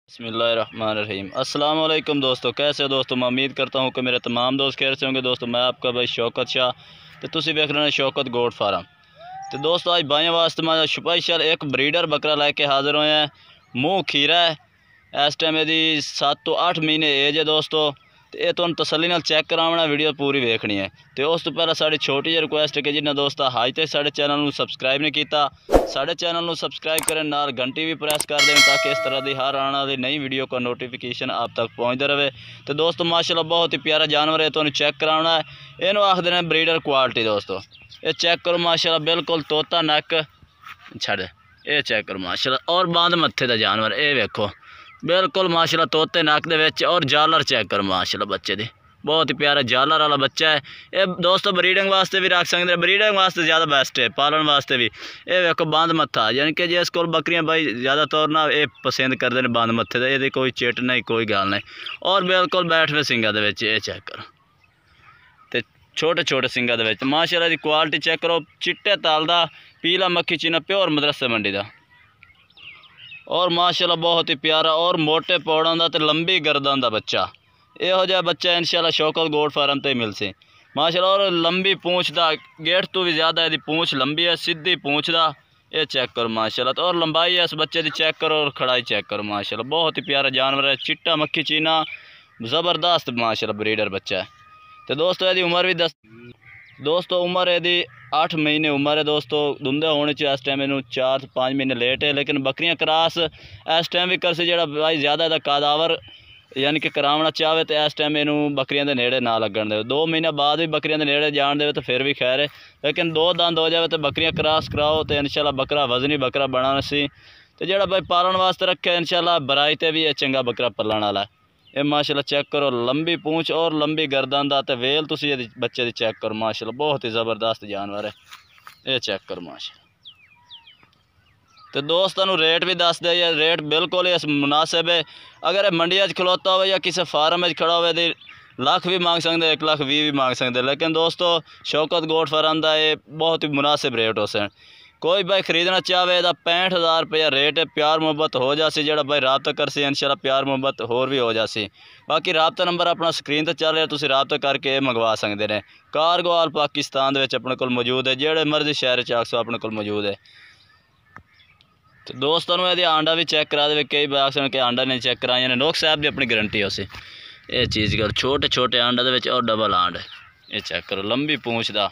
बिस्मिल्लाहिर्रहमानिर्रहीम। अस्सलाम वालेकुम दोस्तों, कैसे हो दोस्तों। मैं उम्मीद करता हूँ कि मेरे तमाम दोस्त खैर से होंगे। दोस्तों मैं आपका भाई शौकत शाह, तो तुसी देख रहे हैं शौकत गोट फार्म। तो दोस्तों आज भाइयों वास्ते मैं स्पेशल एक ब्रीडर बकरा लेके हाजिर हुए हैं। मुँह खीरा है, इस टाइम यदि 7 तो 8 महीने एज है दोस्तों। तो ये तुम तसल्ली नाल चेक करावना, वीडियो पूरी देखनी है। तो उस तो पहले साड़ी छोटी जी रिक्वेस्ट है कि जिन्हें दोस्त अज तक साढ़े चैनल में सबसक्राइब नहीं किया, साढ़े चैनल में सबसक्राइब करें, नाल घंटी भी प्रेस कर दें ताकि इस तरह की हर आने वाली नई वीडियो का नोटिफिकेशन आप तक पहुँचता रहे। तो दोस्तों माशाल्लाह बहुत ही प्यारा जानवर है, तो चेक कराना है। इनू आखते हैं ब्रीडर क्वालिटी। दोस्तों ये चेक करो माशाल्लाह, बिल्कुल तोता नक छड़, ये चेक करो माशाल्लाह। और बांध मत्थे का जानवर, ये वेखो बिल्कुल माशाल्लाह तोते नक दे विच। और जालर चेक करो माशाल्लाह, बच्चे दी बहुत ही प्यारा जालर वाला बच्चा है। ये दोस्तों ब्रीडिंग वास्ते भी रख सकते हैं, ब्रीडिंग वास्ते ज़्यादा बेस्ट है, पालन वास्ते भी। ये वेखो बंद मत्था, यानी कि जिस कोल बकरियां भाई ज़्यादातर ना ये पसंद करते हैं बंद मत्थे का, ये कोई चिट नहीं कोई गल नहीं। और बिल्कुल बैठवे सिंगा दे विच, ये चेक करो, तो छोटे छोटे सिंगा दे विच माशाल्लाह दी क्वालिटी चेक करो। चिट्टे ताल दा पीला मक्खी चीना प्योर मदरसे मंडी का। और माशाल्लाह बहुत ही प्यारा और मोटे पौड़ों का तो लंबी गर्दन का बच्चा। यहो जिहा बच्चा इंशाल्लाह शौकत गोट फार्म ते मिल से माशाल्लाह। और लंबी पूँछ दा गेट तो भी ज़्यादा यदि पूँछ लंबी है, सीधी पूँछ दा, ये चेक करो माशाल्लाह। तो और लंबाई है इस बच्चे की चेक करो, और खड़ाई चेक करो माशाल्लाह। बहुत ही प्यारा जानवर है, चिट्टा मक्खी चीना ज़बरदस्त माशाल्लाह ब्रीडर बच्चा है। तो दोस्तों यदि उम्र भी दोस्तों उम्र यदि 8 महीने उम्र है दोस्तों। दुंदे होने चाहिए इस टाइम इनू 4 से 5 महीने लेट है, लेकिन बकरियां क्रॉस इस टाइम भी कर से जो भाई ज़्यादा कादावर यानी कि करावना चाहे तो इस टाइम इनू बकरियां के नेड़े ना लगन दे। 2 महीने बाद भी बकरियां के नेड़े जान दे तो फिर भी खैर है, लेकिन 2 दंद हो जाए तो बकरियां क्रॉस कराओ तो इंशाल्लाह बकरा वजनी बकरा बनाना सी। तो जो भाई पालन वास्ते रखे इंशाल्लाह बराई ते भी चंगा बकरा पलन वाला है। ये माशाल्लाह चेक करो, लंबी पूँछ और लंबी गर्दन दा ते वेल तुसी बच्चे दी चेक करो माशाल्लाह, बहुत ही ज़बरदस्त जानवर है। ये चेक करो माशाल्लाह। तो दोस्तों रेट भी दस दे, रेट बिल्कुल ही मुनासिब है। अगर ये मंडिया खलोता हो या किसी फार्म में खड़ा हो तो लाख भी मांग सकते, 1,20,000 भी मांग सकते, लेकिन दोस्तों शौकत गोट फार्म का ये बहुत ही मुनासिब रेट हो सन। कोई भाई खरीदना चाहे तो 65,000 रुपया रेट है। प्यार मुहब्बत हो जासी, जो भाई रबता कर सी इंशाल्लाह प्यार मुहब्बत होर भी हो जासी। बाकी रबता नंबर अपना स्क्रीन पर चल रहा, तुम रबता करके मंगवा सकते हैं। कार्गो आल पाकिस्तान अपने को मौजूद है, जेड़े मर्जी शहर आखो अपने को मौजूद है। तो दोस्तों यदि आंडा भी चेक करा दे, कई बार आखन कि आंडा नहीं चेक कराया ने, नोक साहब की अपनी गारंटी है उसे। ये चीज़ कर छोटे छोटे आंडा दे और डबल आंड है, ये चेक करो लंबी पूँछ दा।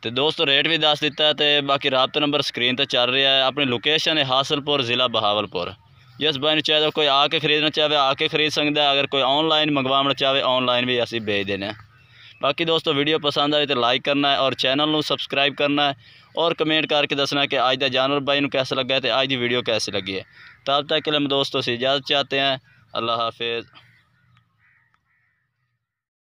तो दोस्तों रेट भी दस दिता है। तो बाकी रबता नंबर स्क्रीन पर चल रहा है। अपनी लोकेशन है हासिलपुर, ज़िला बहावलपुर। जिस भाई चाहे तो कोई आके खरीदना चाहे आके खरीद सकता है, अगर कोई ऑनलाइन मंगवाना चाहे ऑनलाइन भी असी भेज देने। बाकी दोस्तों वीडियो पसंद आए तो लाइक करना है और चैनल को सबसक्राइब करना है, और कमेंट करके दसना कि आज का जानवर भाई को कैसा लगा है, तो आज की वीडियो कैसी लगी है। तब तक के लिए हम दोस्तों से इजाज़त चाहते हैं। अल्लाह हाफिज़।